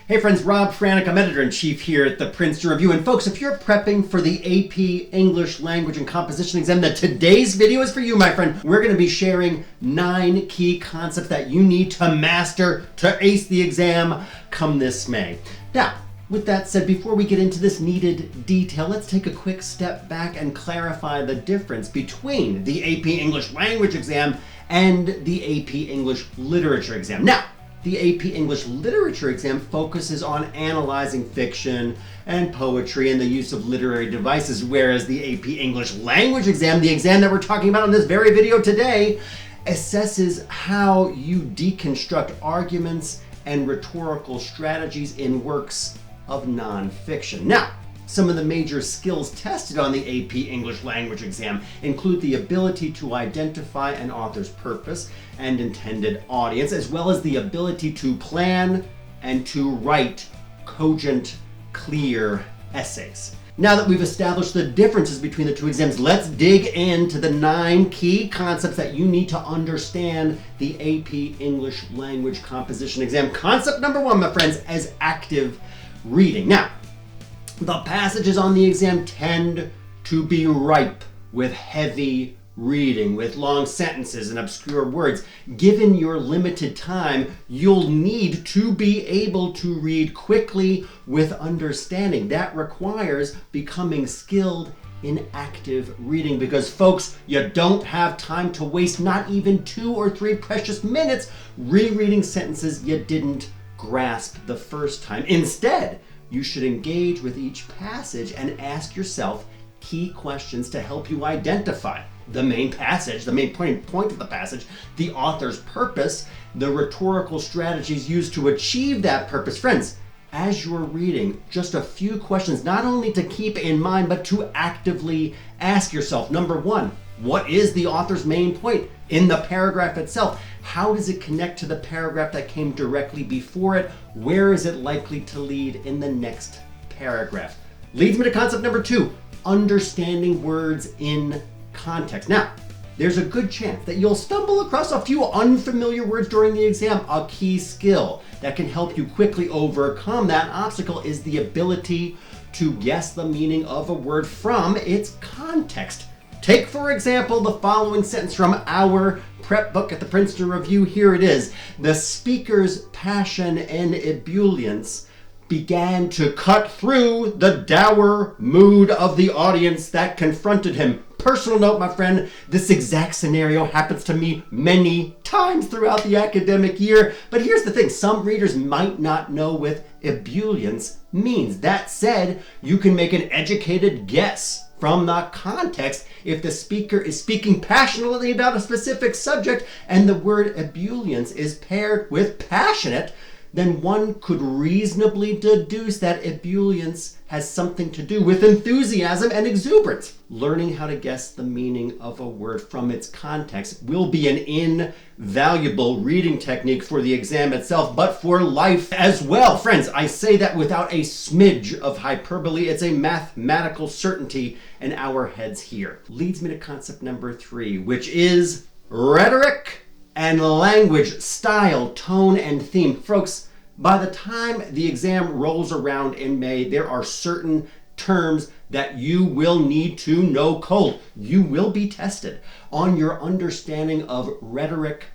Hey friends, Rob Franek, I'm editor-in-chief here at the Princeton Review. And folks, if you're prepping for the AP English Language and Composition exam, then today's video is for you, my friend. We're going to be sharing 9 key concepts that you need to master to ace the exam come this May. Now, with that said, before we get into this needed detail, let's take a quick step back and clarify the difference between the AP English Language exam and the AP English Literature exam. Now, the AP English Literature exam focuses on analyzing fiction and poetry and the use of literary devices, whereas the AP English Language exam, the exam that we're talking about in this very video today, assesses how you deconstruct arguments and rhetorical strategies in works of nonfiction. Now, some of the major skills tested on the AP English Language exam include the ability to identify an author's purpose and intended audience, as well as the ability to plan and to write cogent, clear essays. Now that we've established the differences between the two exams, let's dig into the 9 key concepts that you need to understand the AP English Language Composition exam. Concept number 1, my friends, is active reading. Now, the passages on the exam tend to be ripe with heavy reading, with long sentences and obscure words. Given your limited time, you'll need to be able to read quickly with understanding. That requires becoming skilled in active reading because, folks, you don't have time to waste not even 2 or 3 precious minutes rereading sentences you didn't grasp the first time. Instead, you should engage with each passage and ask yourself key questions to help you identify the main passage, the main point of the passage, the author's purpose, the rhetorical strategies used to achieve that purpose. Friends, as you're reading, just a few questions, not only to keep in mind, but to actively ask yourself. Number 1, what is the author's main point in the paragraph itself? How does it connect to the paragraph that came directly before it? Where is it likely to lead in the next paragraph? Leads me to concept number 2, understanding words in context. Now, there's a good chance that you'll stumble across a few unfamiliar words during the exam. A key skill that can help you quickly overcome that obstacle is the ability to guess the meaning of a word from its context. Take, for example, the following sentence from our prep book at the Princeton Review. Here it is. The speaker's passion and ebullience began to cut through the dour mood of the audience that confronted him. Personal note, my friend, this exact scenario happens to me many times throughout the academic year. But here's the thing, some readers might not know what ebullience means. That said, you can make an educated guess from the context. If the speaker is speaking passionately about a specific subject and the word ebullience is paired with passionate, then one could reasonably deduce that ebullience has something to do with enthusiasm and exuberance. Learning how to guess the meaning of a word from its context will be an invaluable reading technique for the exam itself, but for life as well. Friends, I say that without a smidge of hyperbole. It's a mathematical certainty in our heads here. Leads me to concept number 3, which is rhetoric and language, style, tone, and theme. Folks, by the time the exam rolls around in May, there are certain terms that you will need to know cold. You will be tested on your understanding of rhetoric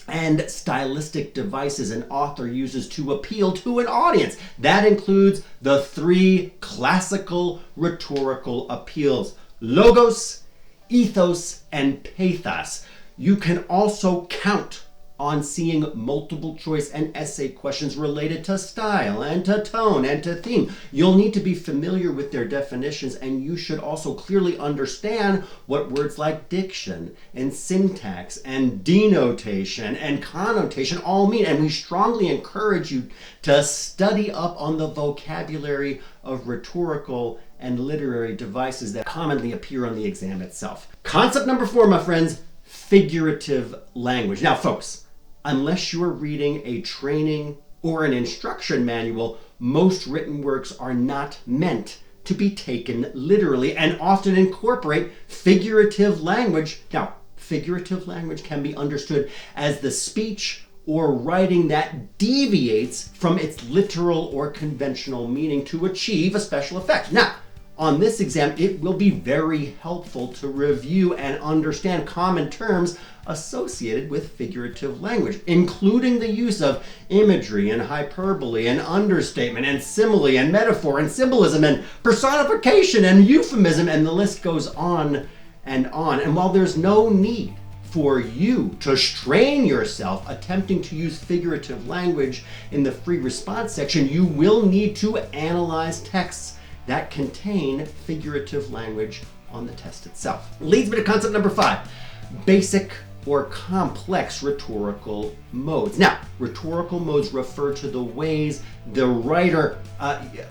and stylistic devices an author uses to appeal to an audience. That includes the 3 classical rhetorical appeals: logos, ethos, and pathos. You can also count on seeing multiple choice and essay questions related to style and to tone and to theme. You'll need to be familiar with their definitions, and you should also clearly understand what words like diction and syntax and denotation and connotation all mean. And we strongly encourage you to study up on the vocabulary of rhetorical and literary devices that commonly appear on the exam itself. Concept number 4, my friends, figurative language. Now, folks, unless you're reading a training or an instruction manual, most written works are not meant to be taken literally and often incorporate figurative language. Now, figurative language can be understood as the speech or writing that deviates from its literal or conventional meaning to achieve a special effect. Now, on this exam, it will be very helpful to review and understand common terms associated with figurative language, including the use of imagery and hyperbole and understatement and simile and metaphor and symbolism and personification and euphemism, and the list goes on and on. And while there's no need for you to strain yourself attempting to use figurative language in the free response section, you will need to analyze texts that contain figurative language on the test itself. Leads me to concept number 5, basic or complex rhetorical modes. Now, rhetorical modes refer to the ways the writer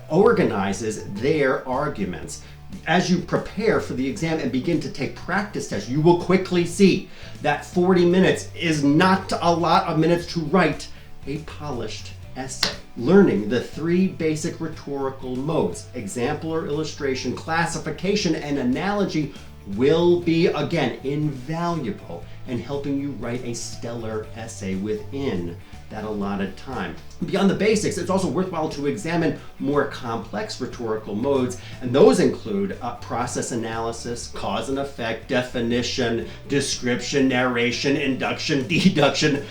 organizes their arguments. As you prepare for the exam and begin to take practice tests, you will quickly see that 40 minutes is not a lot of minutes to write a polished essay. Learning the 3 basic rhetorical modes, example or illustration, classification, and analogy, will be, again, invaluable in helping you write a stellar essay within that allotted time. Beyond the basics, it's also worthwhile to examine more complex rhetorical modes, and those include process analysis, cause and effect, definition, description, narration, induction, deduction.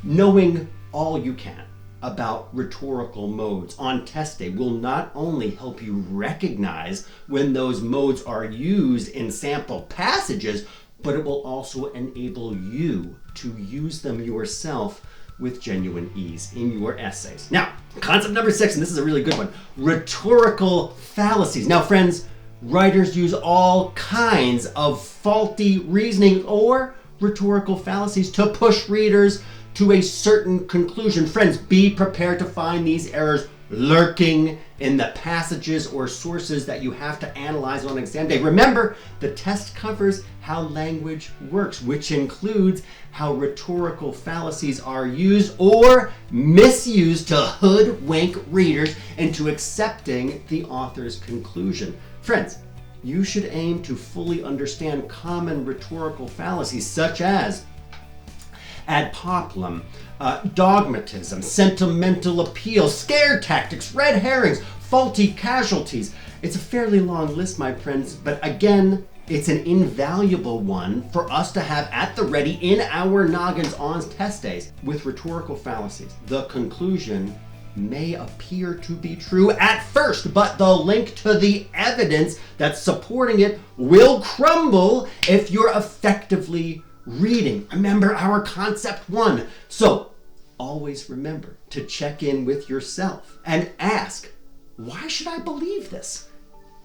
Knowing all you can about rhetorical modes on test day will not only help you recognize when those modes are used in sample passages, but it will also enable you to use them yourself with genuine ease in your essays. Now, concept number 6, and this is a really good one, rhetorical fallacies. Now, friends, writers use all kinds of faulty reasoning or rhetorical fallacies to push readers to a certain conclusion. Friends, be prepared to find these errors lurking in the passages or sources that you have to analyze on exam day. Remember, the test covers how language works, which includes how rhetorical fallacies are used or misused to hoodwink readers into accepting the author's conclusion. Friends, you should aim to fully understand common rhetorical fallacies such as ad populum, dogmatism, sentimental appeal, scare tactics, red herrings, faulty casualties. It's a fairly long list, my friends, but again, it's an invaluable one for us to have at the ready in our noggins on test days. With rhetorical fallacies, the conclusion may appear to be true at first, but the link to the evidence that's supporting it will crumble if you're effectively reading. Remember our concept 1. So always remember to check in with yourself and ask, why should I believe this?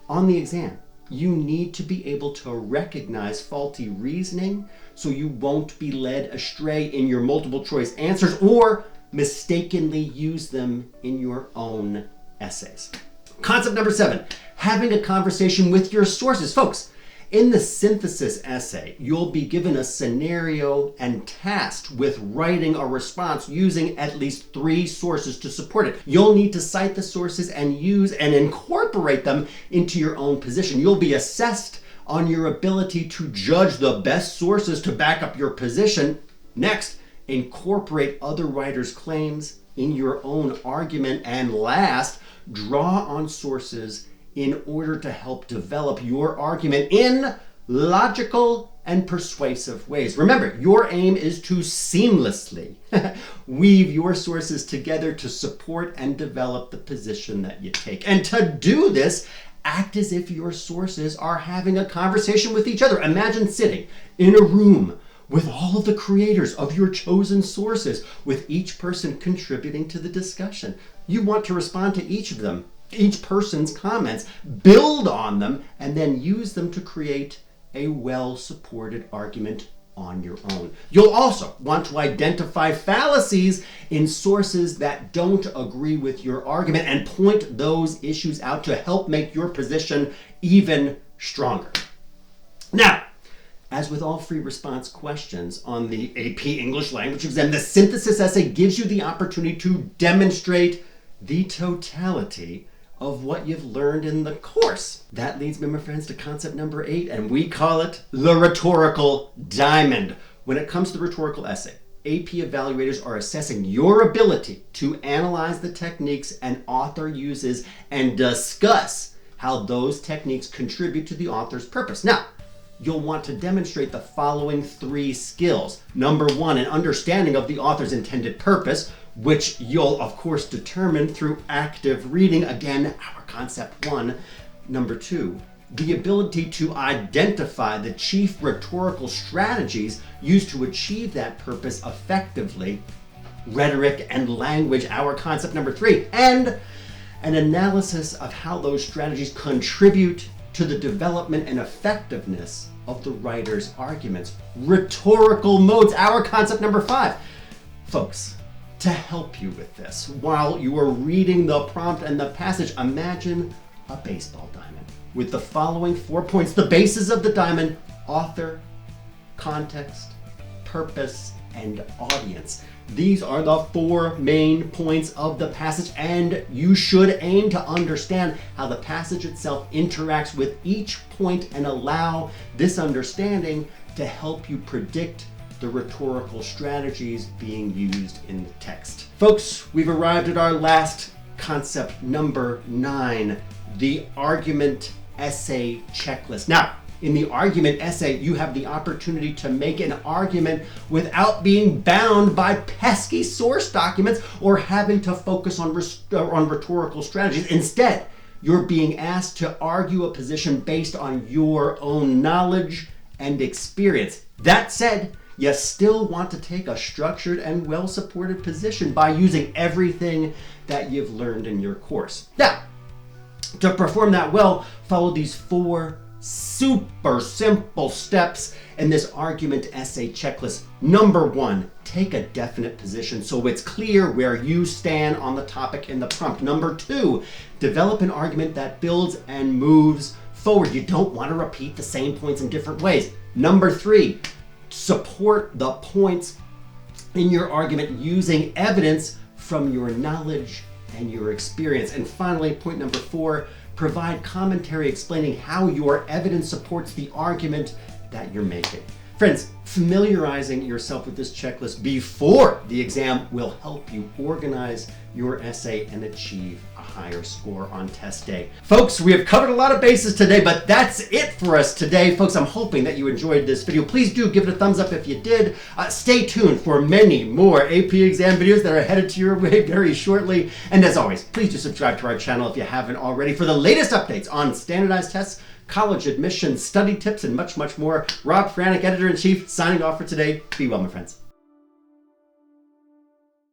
On the exam, you need to be able to recognize faulty reasoning so you won't be led astray in your multiple choice answers or mistakenly use them in your own essays. Concept number 7, having a conversation with your sources. Folks, in the synthesis essay, you'll be given a scenario and tasked with writing a response using at least 3 sources to support it. You'll need to cite the sources and use and incorporate them into your own position. You'll be assessed on your ability to judge the best sources to back up your position. Next, incorporate other writers' claims in your own argument. And last, draw on sources in order to help develop your argument in logical and persuasive ways. Remember, your aim is to seamlessly weave your sources together to support and develop the position that you take. And to do this, act as if your sources are having a conversation with each other. Imagine sitting in a room with all of the creators of your chosen sources, with each person contributing to the discussion. You want to respond to each of them, each person's comments, build on them, and then use them to create a well-supported argument on your own. You'll also want to identify fallacies in sources that don't agree with your argument and point those issues out to help make your position even stronger. Now, as with all free response questions on the AP English Language Exam, the synthesis essay gives you the opportunity to demonstrate the totality of what you've learned in the course. That leads me, my friends, to concept number 8, and we call it the rhetorical diamond. When it comes to the rhetorical essay, AP evaluators are assessing your ability to analyze the techniques an author uses and discuss how those techniques contribute to the author's purpose. Now, you'll want to demonstrate the following 3 skills. Number 1, an understanding of the author's intended purpose, which you'll of course determine through active reading. Again, our concept 1. Number 2, the ability to identify the chief rhetorical strategies used to achieve that purpose effectively. Rhetoric and language, our concept number 3. And an analysis of how those strategies contribute to the development and effectiveness of the writer's arguments. Rhetorical modes, our concept number 5. Folks, to help you with this, while you are reading the prompt and the passage, imagine a baseball diamond with the following 4 points. The bases of the diamond: author, context, purpose, and audience. These are the 4 main points of the passage, and you should aim to understand how the passage itself interacts with each point and allow this understanding to help you predict the rhetorical strategies being used in the text. Folks, we've arrived at our last concept, number 9, the argument essay checklist. Now, in the argument essay, you have the opportunity to make an argument without being bound by pesky source documents or having to focus on rhetorical strategies. Instead, you're being asked to argue a position based on your own knowledge and experience. That said, you still want to take a structured and well-supported position by using everything that you've learned in your course. Now, to perform that well, follow these 4 super simple steps in this argument essay checklist. Number 1, take a definite position so it's clear where you stand on the topic in the prompt. Number 2, develop an argument that builds and moves forward. You don't want to repeat the same points in different ways. Number 3, support the points in your argument using evidence from your knowledge and your experience. And finally, point number 4, provide commentary explaining how your evidence supports the argument that you're making. Friends, familiarizing yourself with this checklist before the exam will help you organize your essay and achieve a higher score on test day. Folks, we have covered a lot of bases today, but that's it for us today. Folks, I'm hoping that you enjoyed this video. Please do give it a thumbs up if you did. Stay tuned for many more AP exam videos that are headed to your way very shortly. And as always, please do subscribe to our channel if you haven't already for the latest updates on standardized tests, college admissions, study tips, and much, much more. Rob Franek, Editor-in-Chief, signing off for today. Be well, my friends.